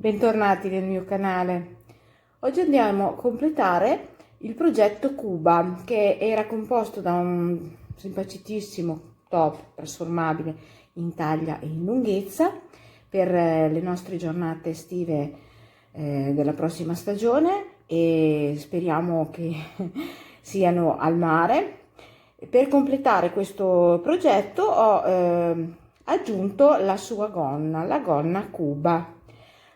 Bentornati nel mio canale. Oggi andiamo a completare il progetto Cuba, che era composto da un semplicissimo top trasformabile in taglia e in lunghezza per le nostre giornate estive della prossima stagione, e speriamo che siano al mare. Per completare questo progetto ho aggiunto la sua gonna, la gonna Cuba.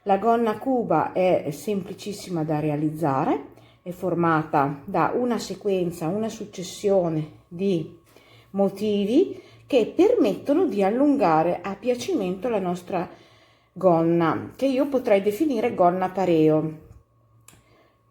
La gonna Cuba è semplicissima da realizzare, è formata da una sequenza, una successione di motivi che permettono di allungare a piacimento la nostra gonna, che io potrei definire gonna pareo.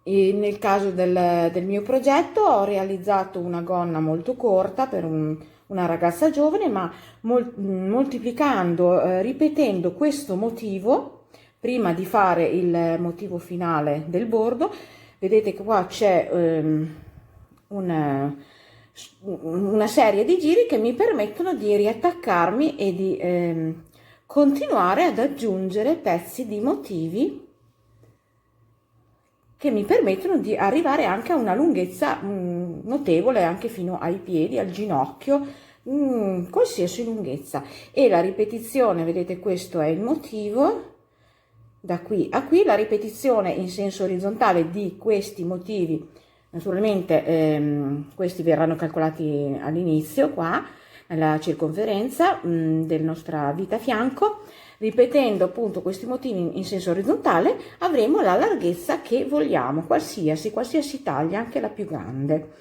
E nel caso del mio progetto ho realizzato una gonna molto corta per una ragazza giovane, ma moltiplicando, ripetendo questo motivo prima di fare il motivo finale del bordo. Vedete che qua c'è una serie di giri che mi permettono di riattaccarmi e di continuare ad aggiungere pezzi di motivi che mi permettono di arrivare anche a una lunghezza notevole, anche fino ai piedi, al ginocchio, qualsiasi lunghezza. E la ripetizione, vedete, questo è il motivo, da qui a qui, la ripetizione in senso orizzontale di questi motivi. Naturalmente questi verranno calcolati all'inizio, qua, nella circonferenza della nostra vita a fianco. Ripetendo appunto questi motivi in senso orizzontale avremo la larghezza che vogliamo, qualsiasi taglia, anche la più grande.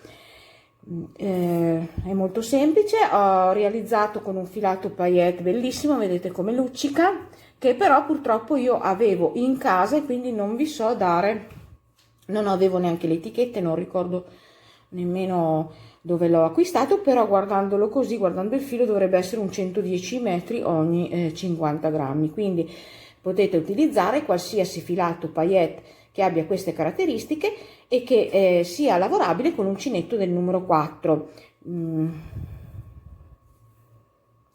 È molto semplice. Ho realizzato con un filato paillette bellissimo, vedete come luccica, che però purtroppo io avevo in casa e quindi non vi so dare, non avevo neanche le etichette, non ricordo nemmeno dove l'ho acquistato, però guardandolo così, guardando il filo, dovrebbe essere un 110 metri ogni 50 grammi, quindi potete utilizzare qualsiasi filato paillette che abbia queste caratteristiche e che sia lavorabile con uncinetto del numero 4.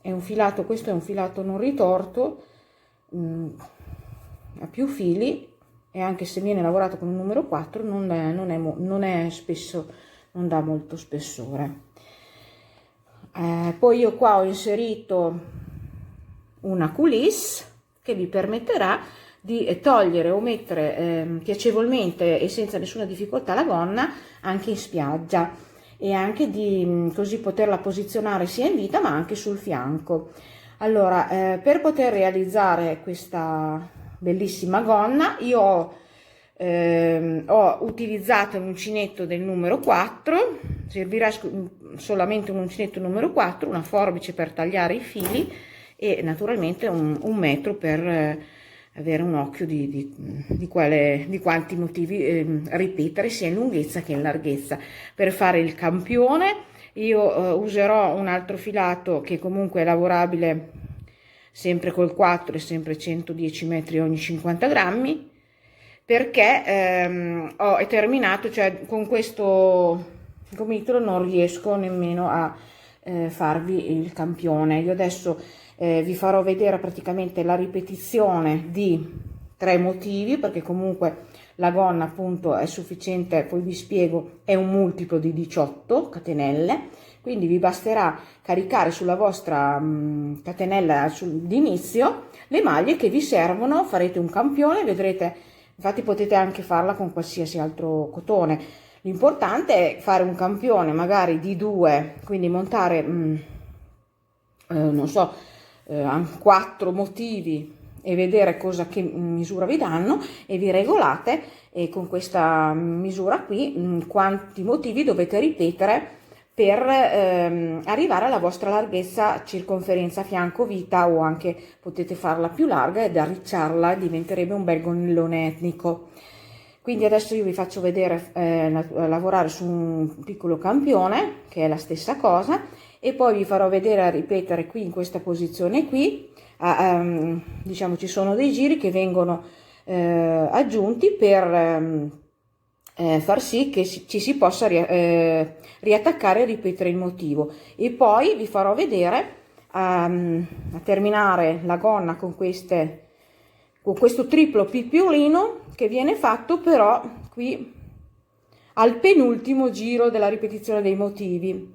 È un filato, questo è un filato non ritorto, ha più fili, e anche se viene lavorato con un numero 4 non è spesso, non dà molto spessore. Poi io qua ho inserito una coulisse che vi permetterà di togliere o mettere piacevolmente e senza nessuna difficoltà la gonna anche in spiaggia, e anche di così poterla posizionare sia in vita ma anche sul fianco. Allora, per poter realizzare questa bellissima gonna io ho utilizzato l'uncinetto del numero 4, servirà solamente un uncinetto numero 4, una forbice per tagliare i fili e naturalmente un metro per avere un occhio di quanti motivi ripetere sia in lunghezza che in larghezza. Per fare il campione io userò un altro filato che comunque è lavorabile sempre col 4 e sempre 110 metri ogni 50 grammi, perché ho terminato, cioè con questo gomitolo non riesco nemmeno a farvi il campione. Io adesso vi farò vedere praticamente la ripetizione di 3 motivi, perché comunque la gonna appunto è sufficiente, poi vi spiego, è un multiplo di 18 catenelle, quindi vi basterà caricare sulla vostra catenella d'inizio le maglie che vi servono, farete un campione, vedrete. Infatti potete anche farla con qualsiasi altro cotone. L'importante è fare un campione magari di 2, quindi montare non so, 4 motivi e vedere che misura vi danno, e vi regolate, e con questa misura qui quanti motivi dovete ripetere per arrivare alla vostra larghezza circonferenza fianco vita, o anche potete farla più larga ed arricciarla, diventerebbe un bel gonnellone etnico. Quindi adesso io vi faccio vedere lavorare su un piccolo campione, che è la stessa cosa, e poi vi farò vedere a ripetere qui in questa posizione qui. Diciamo, ci sono dei giri che vengono aggiunti per far sì che ci si possa riattaccare e ripetere il motivo, e poi vi farò vedere a terminare la gonna con queste con questo triplo pippiolino che viene fatto però qui al penultimo giro della ripetizione dei motivi.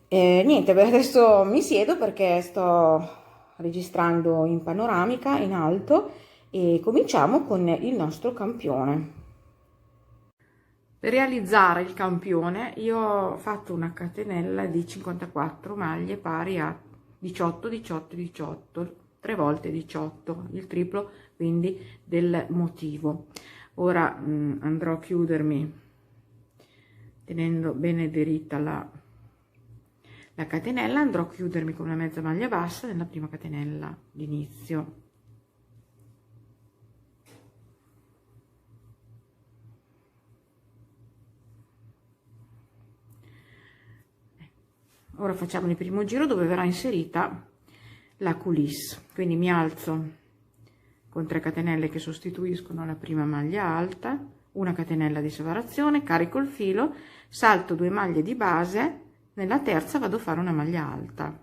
Niente, adesso mi siedo perché sto registrando in panoramica in alto e cominciamo con il nostro campione. Per realizzare il campione io ho fatto una catenella di 54 maglie pari a 18, 18, 18, 3 volte 18, il triplo quindi del motivo. Ora andrò a chiudermi tenendo bene diritta la catenella, andrò a chiudermi con una mezza maglia bassa nella prima catenella d'inizio. Ora facciamo il primo giro dove verrà inserita la coulisse, quindi mi alzo con 3 catenelle che sostituiscono la prima maglia alta, una catenella di separazione, carico il filo, salto 2 maglie di base, nella terza vado a fare una maglia alta,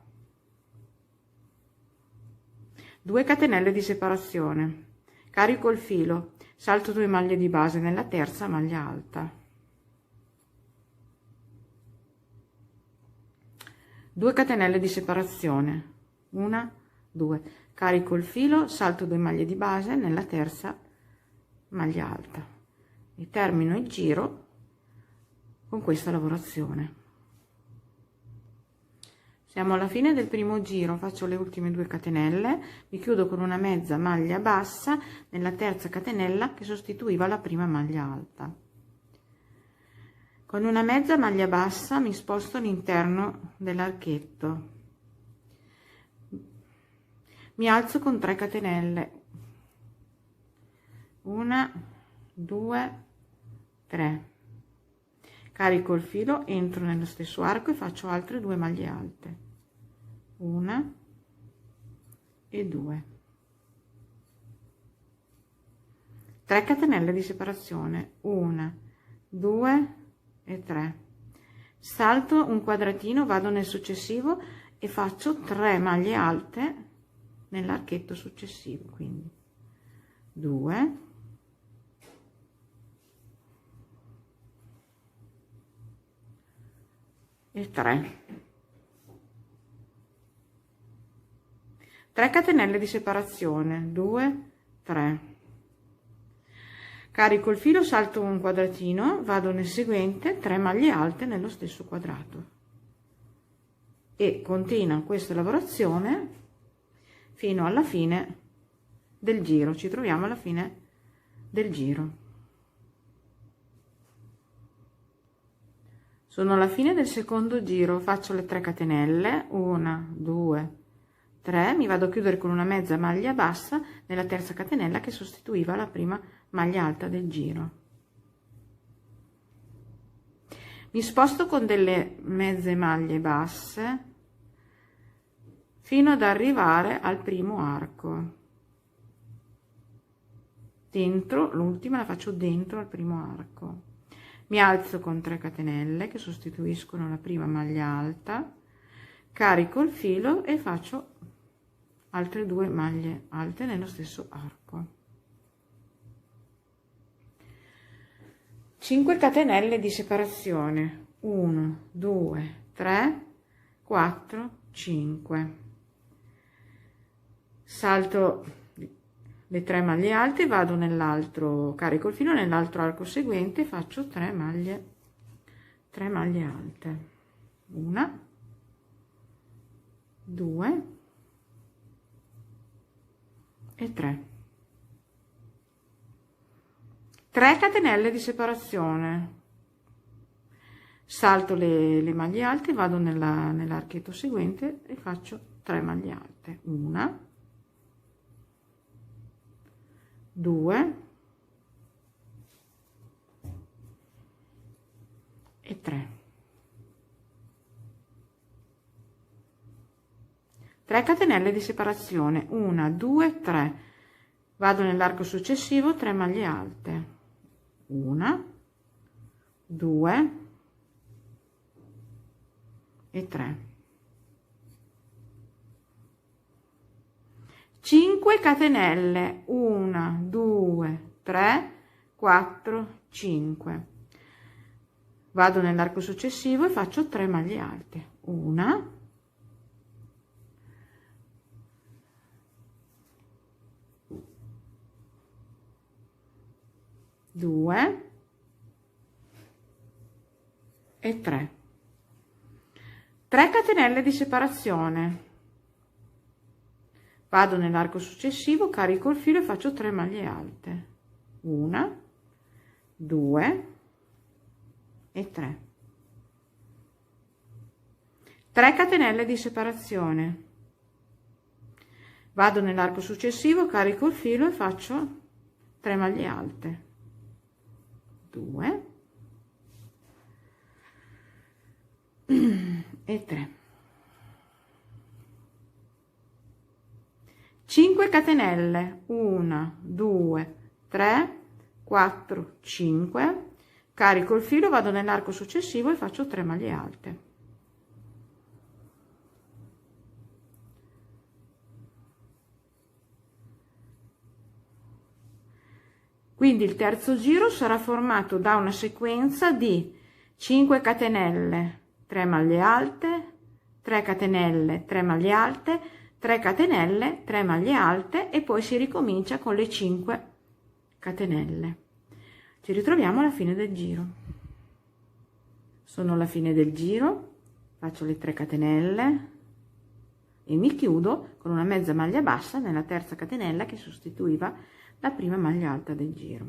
2 catenelle di separazione, carico il filo, salto 2 maglie di base, nella terza maglia alta, 2 catenelle di separazione, 1, 2, carico il filo, salto 2 maglie di base nella terza maglia alta e termino il giro con questa lavorazione. Siamo alla fine del primo giro, faccio le ultime 2 catenelle, mi chiudo con una mezza maglia bassa nella terza catenella che sostituiva la prima maglia alta. Con una mezza maglia bassa mi sposto all'interno dell'archetto, mi alzo con 3 catenelle, 1, 2, 3, carico il filo, entro nello stesso arco e faccio altre 2 maglie alte, 1 e 2, 3 catenelle di separazione, 1, 2 e 3, salto un quadratino, vado nel successivo e faccio 3 maglie alte nell'archetto successivo, quindi 2 e 3, 3 catenelle di separazione, 2, 3, carico il filo, salto un quadratino, vado nel seguente, 3 maglie alte nello stesso quadrato e continua questa lavorazione fino alla fine del giro. Ci troviamo alla fine del giro. Sono alla fine del secondo giro, faccio le 3 catenelle, 1, 2, 3, mi vado a chiudere con una mezza maglia bassa nella terza catenella che sostituiva la prima maglia alta del giro. Mi sposto con delle mezze maglie basse fino ad arrivare al primo arco, dentro l'ultima la faccio dentro al primo arco, mi alzo con 3 catenelle che sostituiscono la prima maglia alta, carico il filo e faccio altre 2 maglie alte nello stesso arco, 5 catenelle di separazione, 1, 2, 3, 4, 5, salto le 3 maglie alte, vado nell'altro, carico il filo nell'altro arco seguente, faccio 3 maglie alte, 1, 2 e 3, 3 catenelle di separazione, salto le maglie alte, vado nell'archetto seguente e faccio 3 maglie alte, 1, 2 e 3, 3 catenelle di separazione, 1, 2, 3, vado nell'arco successivo, 3 maglie alte, 1, 2 e 3, 5 5 catenelle, 1 2 3 4 5. Vado nell'arco successivo e faccio 3 maglie alte, 1 2 e 3. 3 catenelle di separazione. Vado nell'arco successivo, carico il filo e faccio 3 maglie alte, 1 2 e 3. 3 catenelle di separazione. Vado nell'arco successivo, carico il filo e faccio 3 maglie alte, 2 e 3. 5 catenelle, 1 2 3 4 5. Carico il filo, vado nell'arco successivo e faccio 3 maglie alte, quindi il terzo giro sarà formato da una sequenza di 5 catenelle, 3 maglie alte, 3 catenelle, 3 maglie alte, 3 catenelle, 3 maglie alte e poi si ricomincia con le 5 catenelle. Ci ritroviamo alla fine del giro. Sono alla fine del giro, faccio le 3 catenelle e mi chiudo con una mezza maglia bassa nella terza catenella che sostituiva la prima maglia alta del giro.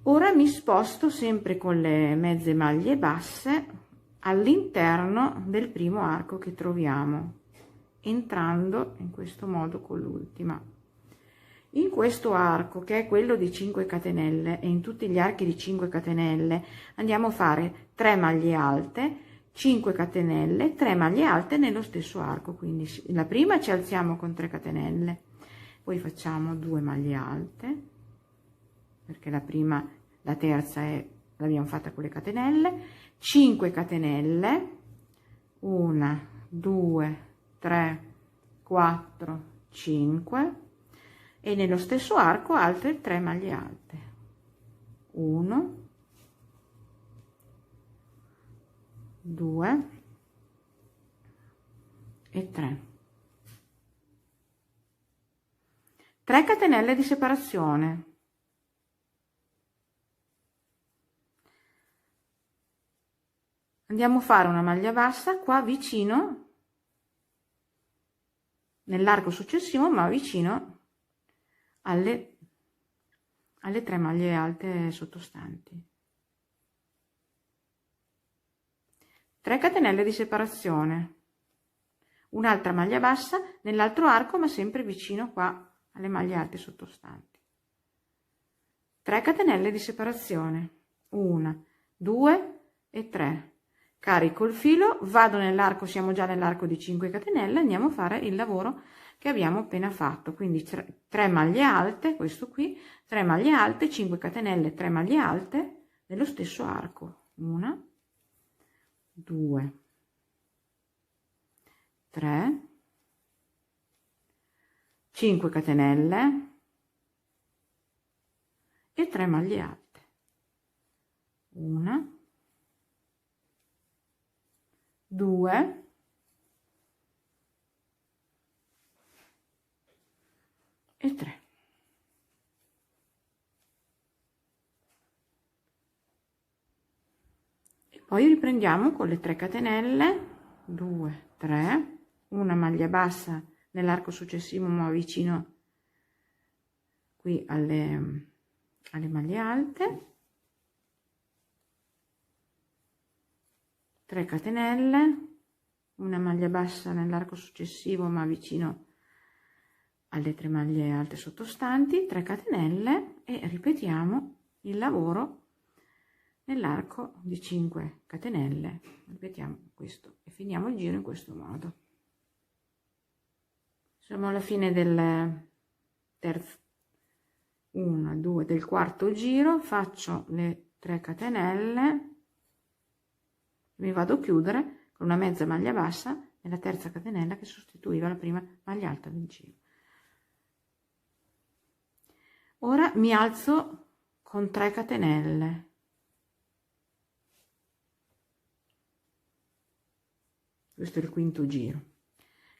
Ora mi sposto sempre con le mezze maglie basse all'interno del primo arco che troviamo, entrando in questo modo con l'ultima. In questo arco, che è quello di 5 catenelle, e in tutti gli archi di 5 catenelle andiamo a fare 3 maglie alte, 5 catenelle, 3 maglie alte nello stesso arco. Quindi la prima ci alziamo con 3 catenelle, poi facciamo 2 maglie alte, perché la terza l'abbiamo fatta con le catenelle, 5 catenelle, 1 2 3 4 5, e nello stesso arco altre 3 maglie alte, 1 2 e 3. 3 catenelle di separazione. Andiamo a fare una maglia bassa qua vicino nell'arco successivo, ma vicino alle 3 maglie alte sottostanti. 3 catenelle di separazione, un'altra maglia bassa nell'altro arco, ma sempre vicino qua alle maglie alte sottostanti. 3 catenelle di separazione, 1 2 e 3. Carico il filo, vado nell'arco, siamo già nell'arco di 5 catenelle, andiamo a fare il lavoro che abbiamo appena fatto, quindi 3 maglie alte, questo qui, 3 maglie alte, 5 catenelle, 3 maglie alte nello stesso arco, 1 2 3 5 catenelle e 3 maglie alte, 1 2 e 3. E poi riprendiamo con le 3 catenelle, 2 3, una maglia bassa nell'arco successivo ma vicino qui alle maglie alte, 3 catenelle, una maglia bassa nell'arco successivo ma vicino alle 3 maglie alte sottostanti, 3 catenelle e ripetiamo il lavoro nell'arco di 5 catenelle, ripetiamo questo e finiamo il giro in questo modo. Siamo alla fine del terzo, 1 2 del quarto giro, faccio le 3 catenelle, mi vado a chiudere con una mezza maglia bassa nella terza catenella che sostituiva la prima maglia alta del giro. Ora mi alzo con 3 catenelle, questo è il quinto giro,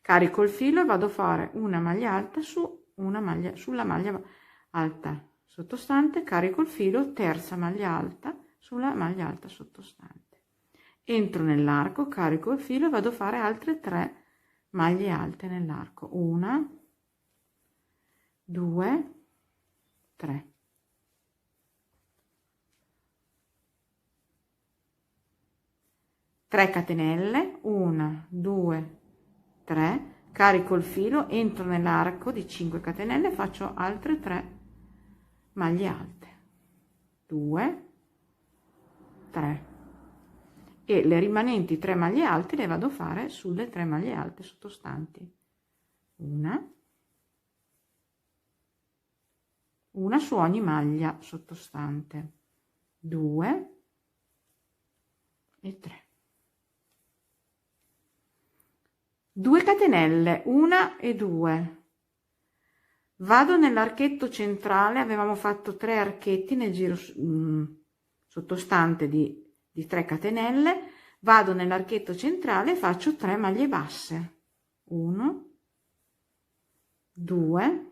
carico il filo e vado a fare una maglia alta su una maglia sulla maglia alta sottostante, carico il filo, terza maglia alta sulla maglia alta sottostante, entro nell'arco, carico il filo e vado a fare altre 3 maglie alte nell'arco, 1, 2, 3. Tre catenelle, 1, 2, 3, carico il filo, entro nell'arco di 5 catenelle, faccio altre 3 maglie alte, 2, 3, e le rimanenti 3 maglie alte le vado a fare sulle 3 maglie alte sottostanti, una su ogni maglia sottostante, 2 e 3. 2 catenelle, 1 e 2, vado nell'archetto centrale, avevamo fatto 3 archetti nel giro sottostante di 3 catenelle, vado nell'archetto centrale e faccio 3 maglie basse, 1, 2,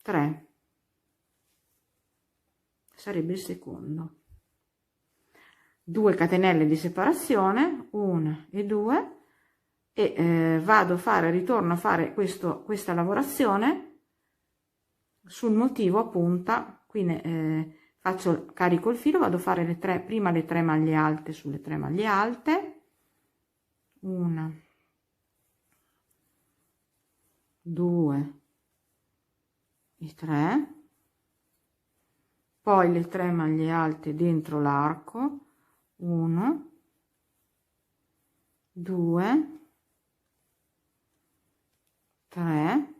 3, sarebbe il secondo, 2 catenelle di separazione, 1 e 2, e vado a fare, ritorno a fare questa lavorazione sul motivo a punta, quindi carico il filo, vado a fare prima le 3 maglie alte sulle 3 maglie alte, 1, 2 e 3, poi le 3 maglie alte dentro l'arco, 1, 2, 3,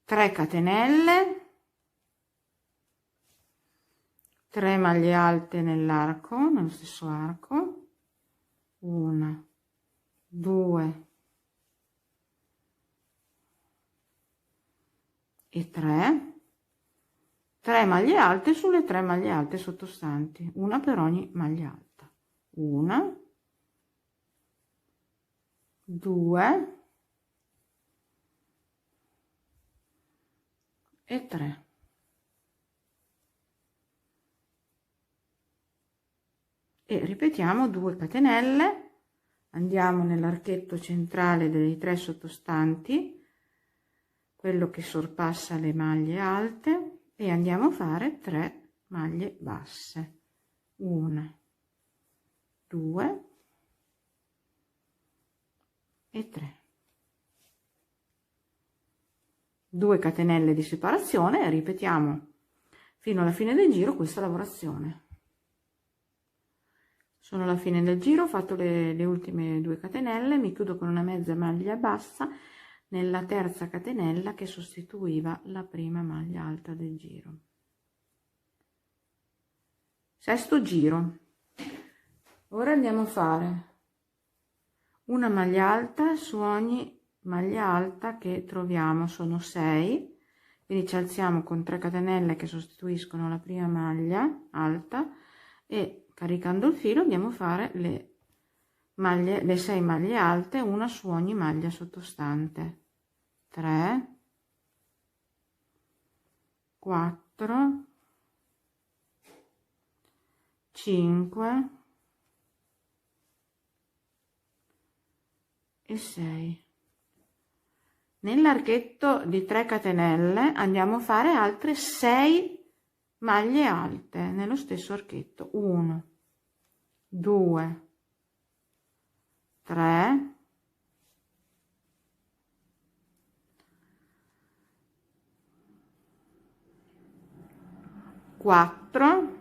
3 catenelle, 3 maglie alte nell'arco, nello stesso arco, 1, 2 e 3, 3 maglie alte sulle 3 maglie alte sottostanti, una per ogni maglia alta, 1, 2 e 3. E ripetiamo 2 catenelle, andiamo nell'archetto centrale dei 3 sottostanti, quello che sorpassa le maglie alte, e andiamo a fare 3 maglie basse, 1, 2 e 3. 2 catenelle di separazione e ripetiamo fino alla fine del giro questa lavorazione. Sono alla fine del giro, ho fatto le ultime 2 catenelle, mi chiudo con una mezza maglia bassa nella terza catenella che sostituiva la prima maglia alta del giro. Sesto giro. Ora andiamo a fare una maglia alta su ogni maglia alta che troviamo, sono 6, quindi ci alziamo con 3 catenelle che sostituiscono la prima maglia alta e caricando il filo andiamo a fare le 6 maglie alte, una su ogni maglia sottostante, 3, 4, 5 e 6. Nell'archetto di 3 catenelle andiamo a fare altre 6 maglie alte nello stesso archetto, 1, 2, 3, 4,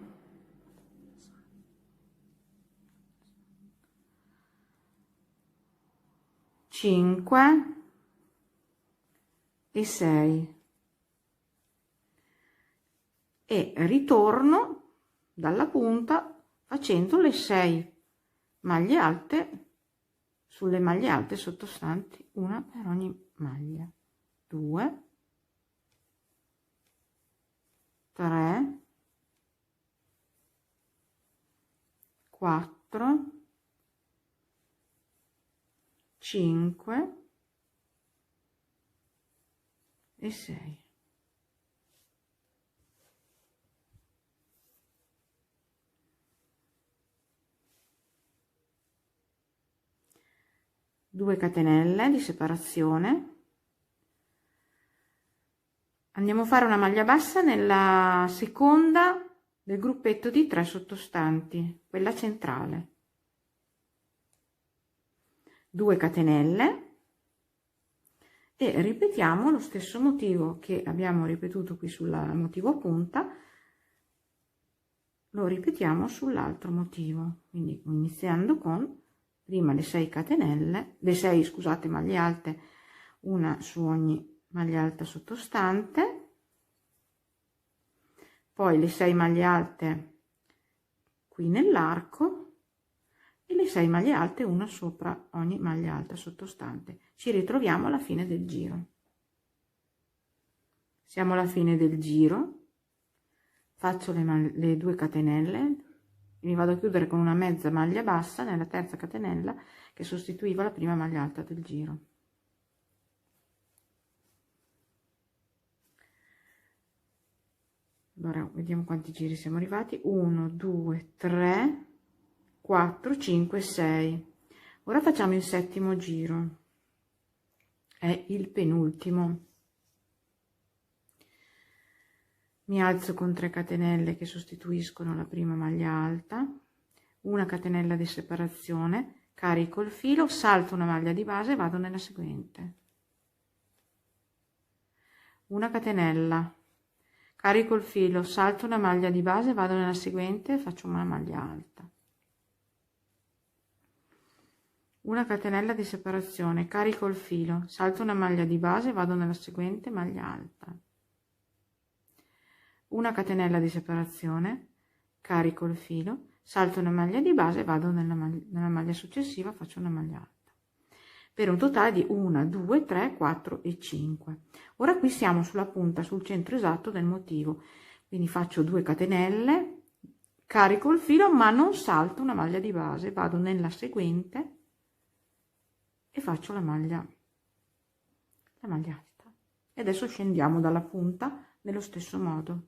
5 e 6 e ritorno dalla punta facendo le 6 maglie alte sulle maglie alte sottostanti, una per ogni maglia, 2, 3, 4, 5 e 6. Due catenelle di separazione. Andiamo a fare una maglia bassa nella seconda del gruppetto di 3 sottostanti, quella centrale. 2 catenelle e ripetiamo lo stesso motivo che abbiamo ripetuto qui sul motivo a punta, lo ripetiamo sull'altro motivo, quindi iniziando con prima le 6 catenelle, le 6, scusate, maglie alte, una su ogni maglia alta sottostante, poi le 6 maglie alte qui nell'arco e le 6 maglie alte, una sopra ogni maglia alta sottostante. Ci ritroviamo alla fine del giro. Siamo alla fine del giro, faccio le 2 catenelle, mi vado a chiudere con una mezza maglia bassa nella terza catenella che sostituiva la prima maglia alta del giro. Allora vediamo quanti giri siamo arrivati: 1 2 3 4 5 6. Ora facciamo il settimo giro, è il penultimo. Mi alzo con 3 catenelle che sostituiscono la prima maglia alta, una catenella di separazione, carico il filo, salto una maglia di base e vado nella seguente, una catenella, carico il filo, salto una maglia di base, vado nella seguente e faccio una maglia alta, una catenella di separazione, carico il filo, salto una maglia di base, vado nella seguente maglia alta, una catenella di separazione, carico il filo, salto una maglia di base, vado nella maglia successiva, faccio una maglia alta, per un totale di 1 2 3 4 e 5. Ora qui siamo sulla punta, sul centro esatto del motivo, quindi faccio 2 catenelle, carico il filo ma non salto una maglia di base, vado nella seguente e faccio la maglia alta, e adesso scendiamo dalla punta nello stesso modo.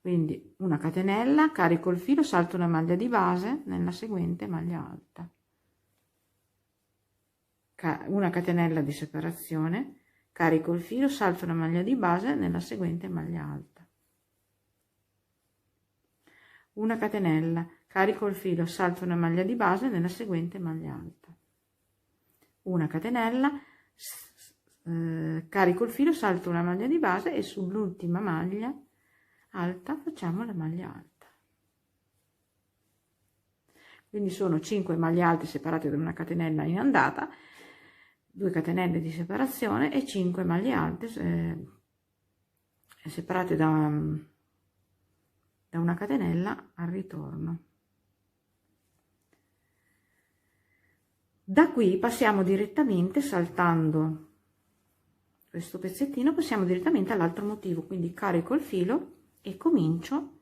Quindi una catenella, carico il filo, salto una maglia di base nella seguente maglia alta, una catenella di separazione, carico il filo, salto una maglia di base nella seguente maglia alta, una catenella, carico il filo, salto una maglia di base nella seguente maglia alta, una catenella, carico il filo, salto una maglia di base e sull'ultima maglia alta facciamo la maglia alta. Quindi sono 5 maglie alte separate da una catenella in andata, 2 catenelle di separazione e 5 maglie alte separate da una catenella al ritorno. Da qui passiamo direttamente, saltando questo pezzettino, passiamo direttamente all'altro motivo, quindi carico il filo e comincio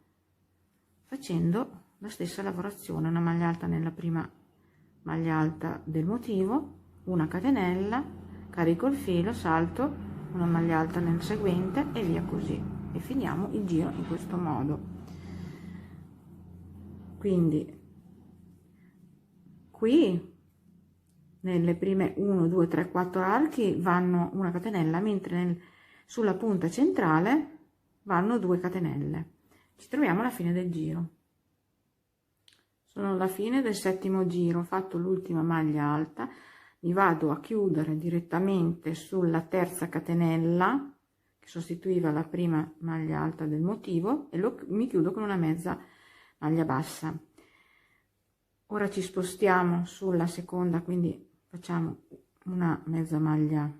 facendo la stessa lavorazione, una maglia alta nella prima maglia alta del motivo, una catenella, carico il filo, salto una maglia alta nel seguente e via così, e finiamo il giro in questo modo. Quindi qui nelle prime 1 2 3 4 archi vanno una catenella, mentre sulla punta centrale vanno 2 catenelle. Ci troviamo alla fine del giro. Sono alla fine del settimo giro, ho fatto l'ultima maglia alta, mi vado a chiudere direttamente sulla terza catenella che sostituiva la prima maglia alta del motivo e mi chiudo con una mezza maglia bassa. Ora ci spostiamo sulla seconda, quindi facciamo una mezza maglia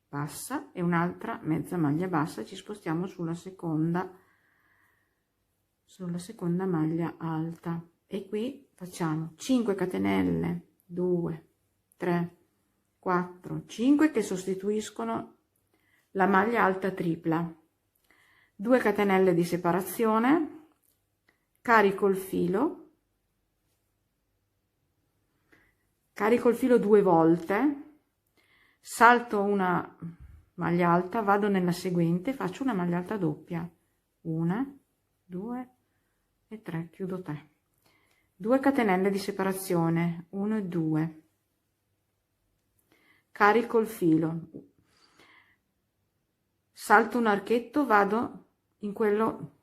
bassa e un'altra mezza maglia bassa, ci spostiamo sulla seconda maglia alta, e qui facciamo 5 catenelle, 2, 3, 4, 5 che sostituiscono la maglia alta tripla, 2 catenelle di separazione, carico il filo, 2 volte, salto una maglia alta, vado nella seguente, faccio una maglia alta doppia, 1, 2 e 3, chiudo 3, 2 catenelle di separazione, 1 e 2, carico il filo, salto un archetto, vado in quello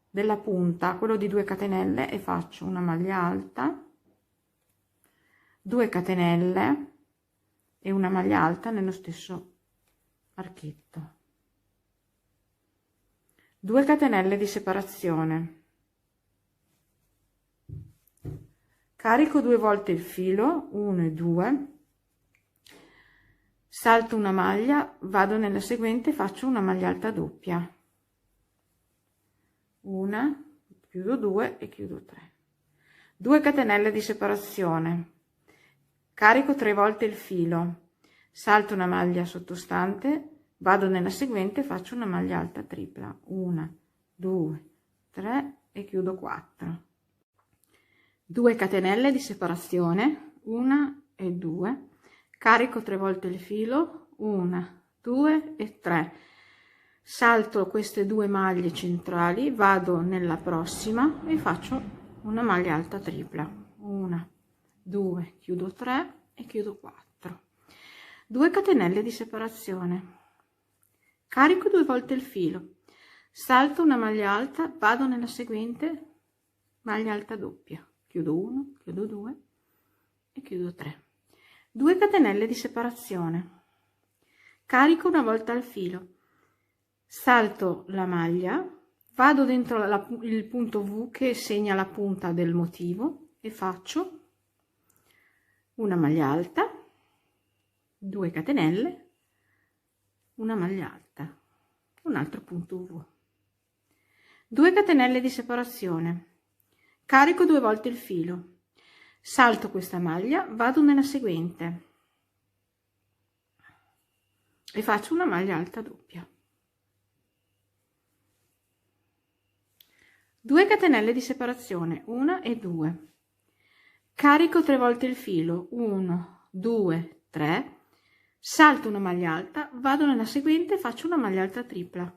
della punta, quello di 2 catenelle, e faccio una maglia alta, 2 catenelle e una maglia alta nello stesso archetto, 2 catenelle di separazione, carico 2 volte il filo, 1 e 2, salto una maglia, vado nella seguente, faccio una maglia alta doppia, una, chiudo 2 e chiudo 3, 2 catenelle di separazione, carico 3 volte il filo, salto una maglia sottostante, vado nella seguente, faccio una maglia alta tripla, 1, 2, 3 e chiudo 4, 2 catenelle di separazione, 1 e 2, carico 3 volte il filo, 1, 2 e 3, salto queste 2 maglie centrali, vado nella prossima e faccio una maglia alta tripla, 1, 2, chiudo 3 e chiudo 4, 2 catenelle di separazione, carico 2 volte il filo, salto una maglia alta, vado nella seguente, maglia alta doppia, chiudo 1, chiudo 2 e chiudo 3, 2 catenelle di separazione, carico una volta il filo, salto la maglia, vado dentro il punto V che segna la punta del motivo e faccio una maglia alta, 2 catenelle, una maglia alta, un altro punto V, 2 catenelle di separazione, carico 2 volte il filo, salto questa maglia, vado nella seguente e faccio una maglia alta doppia, 2 catenelle di separazione, 1 e 2, carico 3 volte il filo, 1, 2, 3, salto una maglia alta, vado nella seguente, faccio una maglia alta tripla,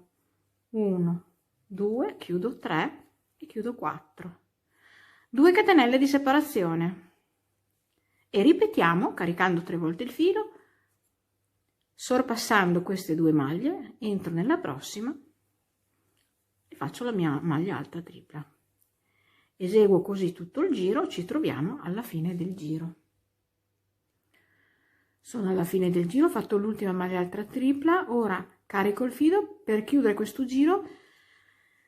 1, 2, chiudo 3 e chiudo 4, 2 catenelle di separazione e ripetiamo caricando 3 volte il filo, sorpassando queste 2 maglie, entro nella prossima e faccio la mia maglia alta tripla. Eseguo così tutto il giro, ci troviamo alla fine del giro. Sono alla fine del giro, ho fatto l'ultima maglia alta tripla, ora carico il filo, per chiudere questo giro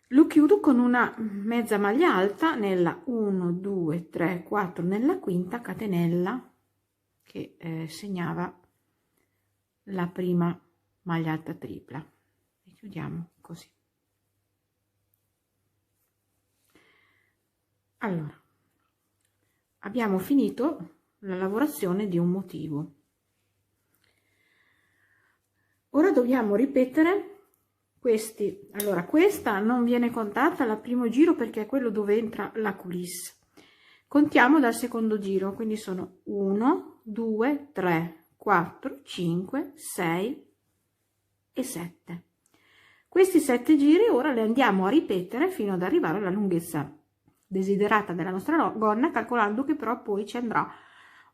lo chiudo con una mezza maglia alta nella 1, 2, 3, 4, nella quinta catenella che segnava la prima maglia alta tripla e chiudiamo così. Allora, abbiamo finito la lavorazione di un motivo. Ora dobbiamo ripetere questi. Allora, questa non viene contata al primo giro perché è quello dove entra la coulisse. Contiamo dal secondo giro, quindi sono 1, 2, 3, 4, 5, 6 e 7. Questi 7 giri ora li andiamo a ripetere fino ad arrivare alla lunghezza desiderata della nostra gonna, calcolando che però poi ci andrà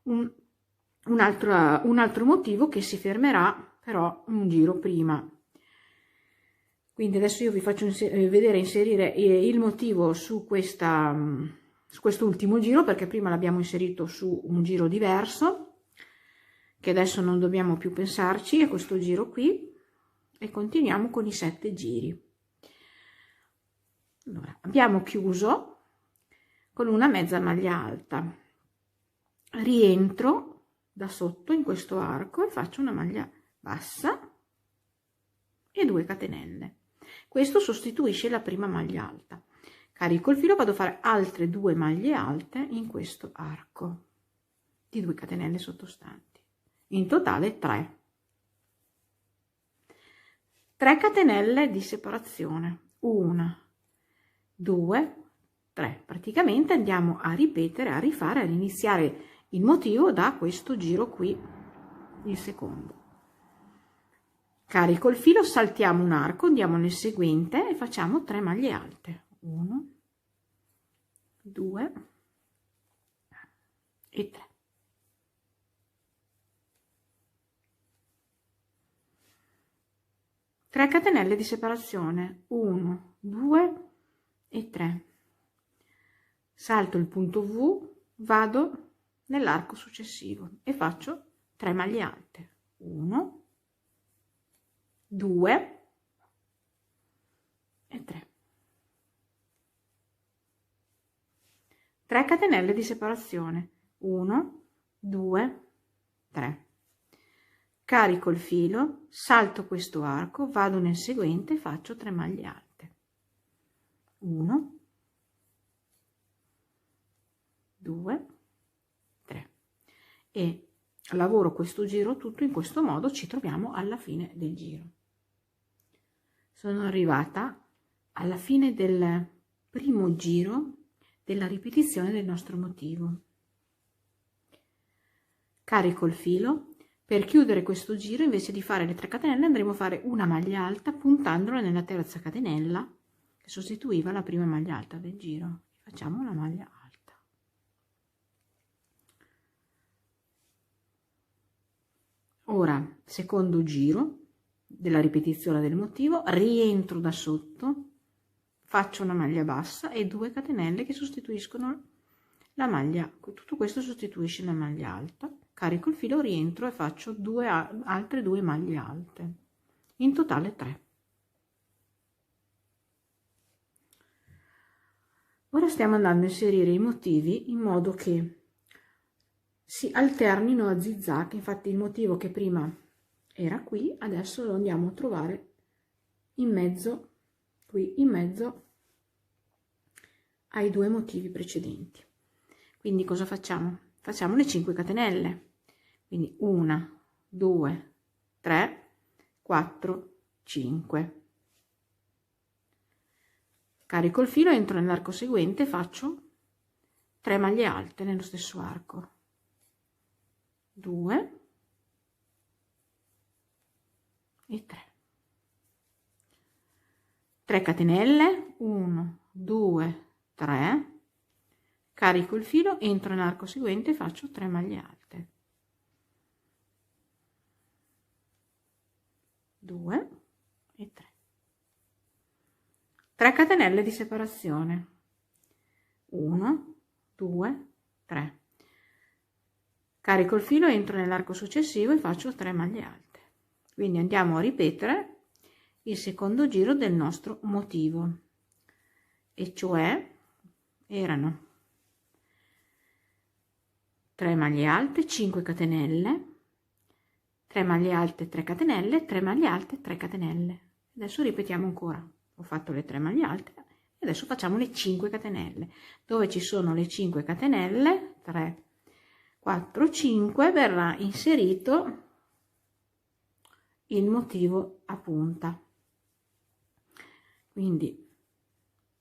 un altro motivo che si fermerà però un giro prima. Quindi adesso io vi faccio vedere inserire il motivo su quest'ultimo giro, perché prima l'abbiamo inserito su un giro diverso, che adesso non dobbiamo più pensarci, a questo giro qui, e continuiamo con i 7 giri. Allora, abbiamo chiuso con una mezza maglia alta, rientro da sotto in questo arco e faccio una maglia bassa e 2 catenelle. Questo sostituisce la prima maglia alta, carico il filo, vado a fare altre 2 maglie alte in questo arco di 2 catenelle sottostanti, in totale 3 catenelle di separazione, 1 2 3. Praticamente andiamo a ripetere, a rifare, ad iniziare il motivo da questo giro qui, il secondo. Carico il filo, saltiamo un arco, andiamo nel seguente e facciamo 3 maglie alte, 1 2 e 3. Tre catenelle di separazione, 1 2 e 3. Salto il punto V, vado nell'arco successivo e faccio 3 maglie alte, 1 2 e 3. 3 catenelle di separazione, 1 2 3. Carico il filo, salto questo arco, vado nel seguente e faccio 3 maglie alte, 1 2 3, e lavoro questo giro tutto in questo modo. Ci troviamo alla fine del giro. Sono arrivata alla fine del primo giro della ripetizione del nostro motivo. Carico il filo. Per chiudere questo giro, invece di fare le 3 catenelle, andremo a fare una maglia alta puntandola nella terza catenella che sostituiva la prima maglia alta del giro. Facciamo una maglia alta. Ora, secondo giro della ripetizione del motivo, rientro da sotto, faccio una maglia bassa e 2 catenelle che sostituiscono la maglia. Tutto questo sostituisce la maglia alta. Carico il filo, rientro e faccio altre 2 maglie alte, in totale 3. Ora stiamo andando a inserire i motivi in modo che si alternino a zigzag. Infatti il motivo che prima era qui, adesso lo andiamo a trovare in mezzo, qui in mezzo ai 2 motivi precedenti. Quindi cosa facciamo? Facciamo le 5 catenelle, quindi 1 2 3 4 5. Carico il filo, entro nell'arco seguente e faccio 3 maglie alte nello stesso arco, 2 e 3. 3 catenelle, 1 2 3. Carico il filo, entro nell'arco seguente e faccio 3 maglie alte, 2 e 3. 3 catenelle di separazione, 1 2 3. Carico il filo, entro nell'arco successivo e faccio 3 maglie alte. Quindi andiamo a ripetere il secondo giro del nostro motivo, e cioè erano 3 maglie alte, 5 catenelle, 3 maglie alte, 3 catenelle, 3 maglie alte, 3 catenelle. Adesso ripetiamo ancora. Ho fatto le 3 maglie alte e adesso facciamo le 5 catenelle. Dove ci sono le 5 catenelle, 3 4 5, verrà inserito il motivo a punta. Quindi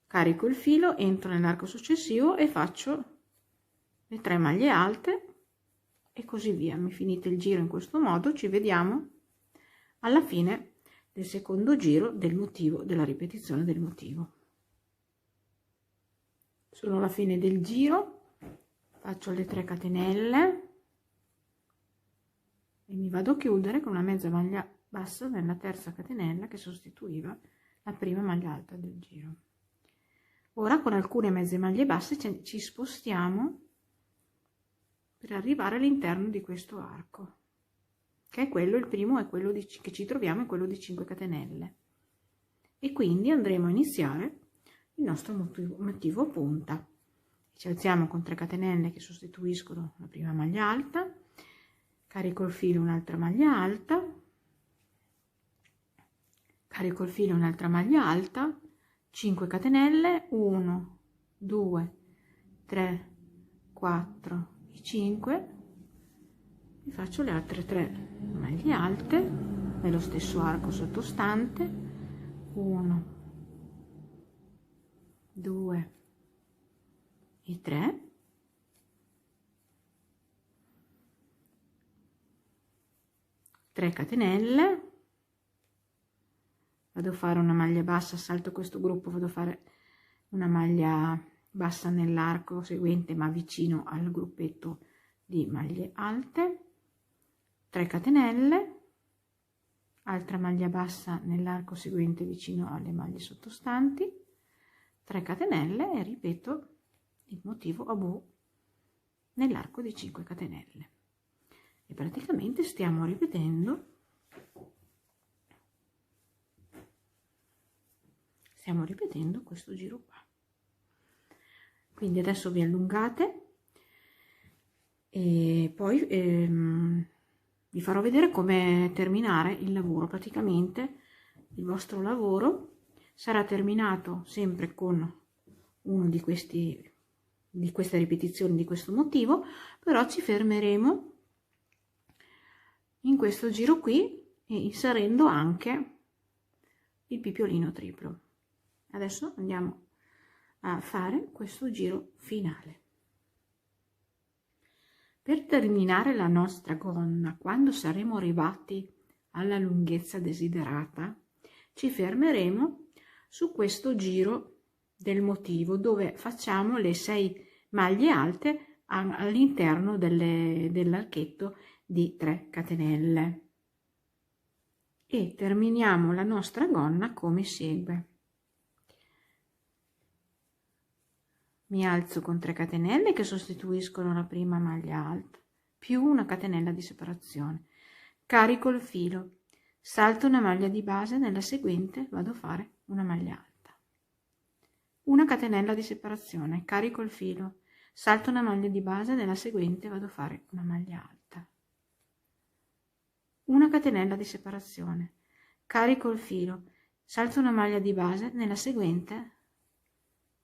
carico il filo, entro nell'arco successivo e faccio le 3 maglie alte e così via. Mi finite il giro in questo modo. Ci vediamo alla fine del secondo giro del motivo, della ripetizione del motivo. Sono alla fine del giro, faccio le 3 catenelle e mi vado a chiudere con una mezza maglia bassa nella terza catenella che sostituiva la prima maglia alta del giro. Ora con alcune mezze maglie basse ci spostiamo per arrivare all'interno di questo arco, che è quello, il primo è quello che ci troviamo, è quello di 5 catenelle, e quindi andremo a iniziare il nostro motivo a punta. Ci alziamo con 3 catenelle che sostituiscono la prima maglia alta, carico il filo, un'altra maglia alta, carico il filo, un'altra maglia alta, 5 catenelle, 1, 2, 3, 4 e 5, e faccio le altre 3 maglie alte nello stesso arco sottostante, 1, 2 e 3, catenelle, vado a fare una maglia bassa, salto questo gruppo, vado a fare una maglia bassa nell'arco seguente ma vicino al gruppetto di maglie alte, 3 catenelle, altra maglia bassa nell'arco seguente vicino alle maglie sottostanti, 3 catenelle e ripeto il motivo a V nell'arco di 5 catenelle. E praticamente stiamo ripetendo questo giro qua. Quindi adesso vi allungate e poi vi farò vedere come terminare il lavoro. Praticamente il vostro lavoro sarà terminato sempre con uno di queste ripetizioni di questo motivo, però ci fermeremo in questo giro qui e inserendo anche il pipiolino triplo. Adesso andiamo a fare questo giro finale. Per terminare la nostra gonna, quando saremo arrivati alla lunghezza desiderata, ci fermeremo su questo giro del motivo dove facciamo le 6 maglie alte all'interno dell'archetto di 3 catenelle e terminiamo la nostra gonna come segue. Mi alzo con 3 catenelle che sostituiscono la prima maglia alta più una catenella di separazione, carico il filo, salto una maglia di base, nella seguente vado a fare una maglia alta, una catenella di separazione, carico il filo, salto una maglia di base, nella seguente vado a fare una maglia alta, una catenella di separazione, carico il filo, salto una maglia di base, nella seguente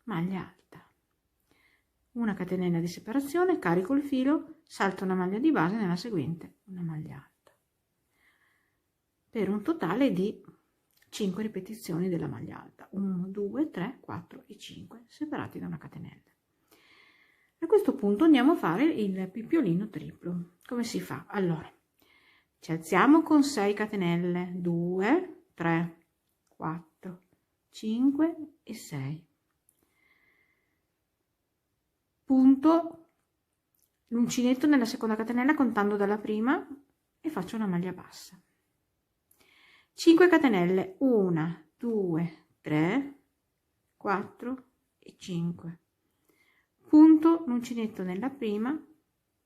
maglia alta, una catenella di separazione, carico il filo, salto una maglia di base, nella seguente una maglia alta, per un totale di 5 ripetizioni della maglia alta, 1, 2, 3, 4 e 5 separati da una catenella. A questo punto andiamo a fare il pipiolino triplo. Come si fa? Allora, ci alziamo con 6 catenelle, 2, 3, 4, 5 e 6. Punto l'uncinetto nella seconda catenella contando dalla prima e faccio una maglia bassa. 5 catenelle, 1, 2, 3, 4 e 5. Punto l'uncinetto nella prima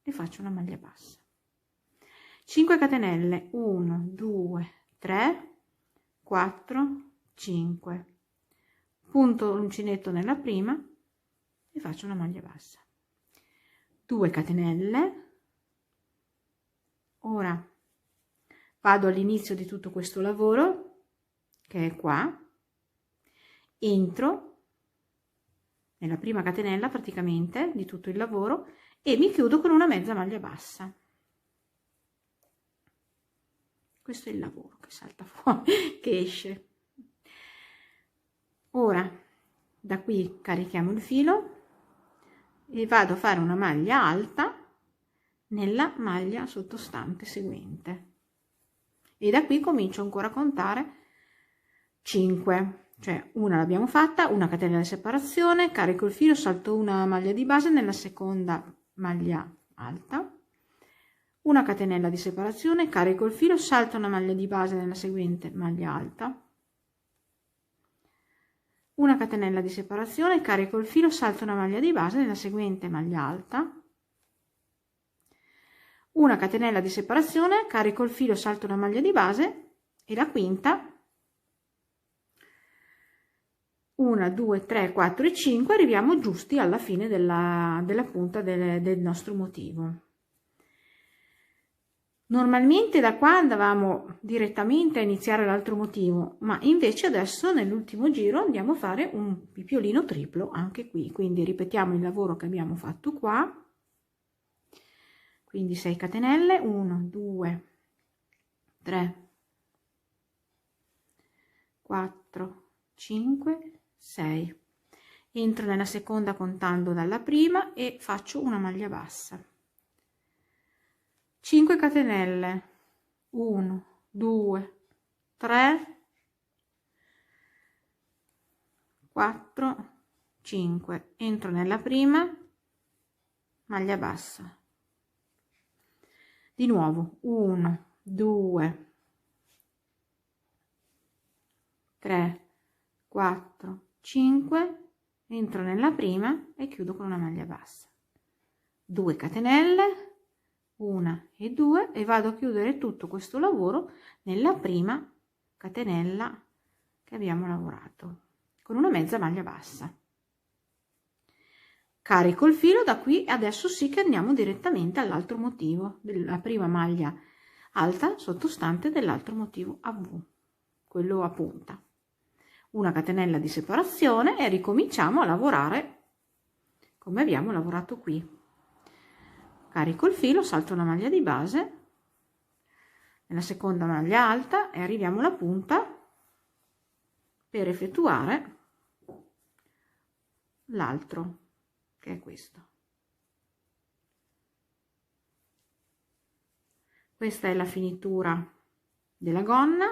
e faccio una maglia bassa. 5 catenelle, 1, 2, 3, 4, 5. Punto l'uncinetto nella prima e faccio una maglia bassa. 2 catenelle. Ora vado all'inizio di tutto questo lavoro che è qua, entro nella prima catenella praticamente di tutto il lavoro e mi chiudo con una mezza maglia bassa. Questo è il lavoro che salta fuori, che esce. Ora da qui carichiamo il filo e vado a fare una maglia alta nella maglia sottostante seguente e da qui comincio ancora a contare 5, cioè una l'abbiamo fatta, una catenella di separazione, carico il filo, salto una maglia di base nella seconda maglia alta, una catenella di separazione, carico il filo, salto una maglia di base nella seguente maglia alta, una catenella di separazione, carico il filo, salto una maglia di base nella seguente maglia alta, una catenella di separazione, carico il filo, salto una maglia di base e la quinta, 1, 2, 3, 4 e 5, arriviamo giusti alla fine della punta del nostro motivo. Normalmente da qua andavamo direttamente a iniziare l'altro motivo, ma invece adesso nell'ultimo giro andiamo a fare un pipiolino triplo anche qui, quindi ripetiamo il lavoro che abbiamo fatto qua, quindi 6 catenelle, 1, 2, 3, 4, 5, 6. Entro nella seconda contando dalla prima e faccio una maglia bassa. 5 catenelle, 1, 2, 3, 4, 5. Entro nella prima, maglia bassa. Di nuovo 1, 2, 3, 4, 5. Entro nella prima e chiudo con una maglia bassa. 2 catenelle, 1 e 2, e vado a chiudere tutto questo lavoro nella prima catenella che abbiamo lavorato con una mezza maglia bassa. Carico il filo da qui, adesso sì che andiamo direttamente all'altro motivo della prima maglia alta sottostante dell'altro motivo a V, quello a punta. Una catenella di separazione e ricominciamo a lavorare come abbiamo lavorato qui. Carico il filo, salto una maglia di base nella seconda maglia alta e arriviamo alla punta per effettuare l'altro, che è questo. Questa è la finitura della gonna,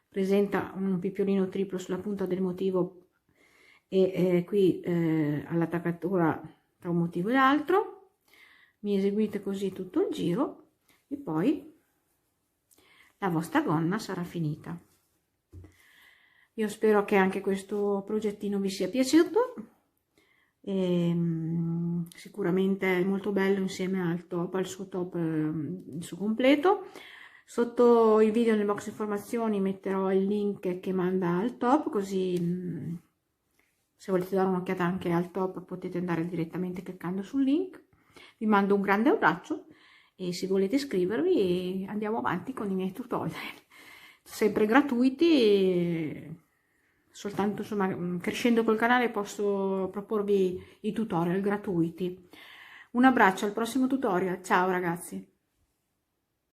presenta un pipiolino triplo sulla punta del motivo e qui all'attaccatura tra un motivo e l'altro. Mi eseguite così tutto il giro e poi la vostra gonna sarà finita. Io spero che anche questo progettino vi sia piaciuto. Sicuramente è molto bello insieme al top, al suo top in suo completo. Sotto il video nel box informazioni metterò il link che manda al top, così se volete dare un'occhiata anche al top potete andare direttamente cliccando sul link. Vi mando un grande abbraccio e se volete iscrivervi andiamo avanti con i miei tutorial, sempre gratuiti. Soltanto insomma crescendo col canale posso proporvi i tutorial gratuiti. Un abbraccio, al prossimo tutorial, ciao ragazzi!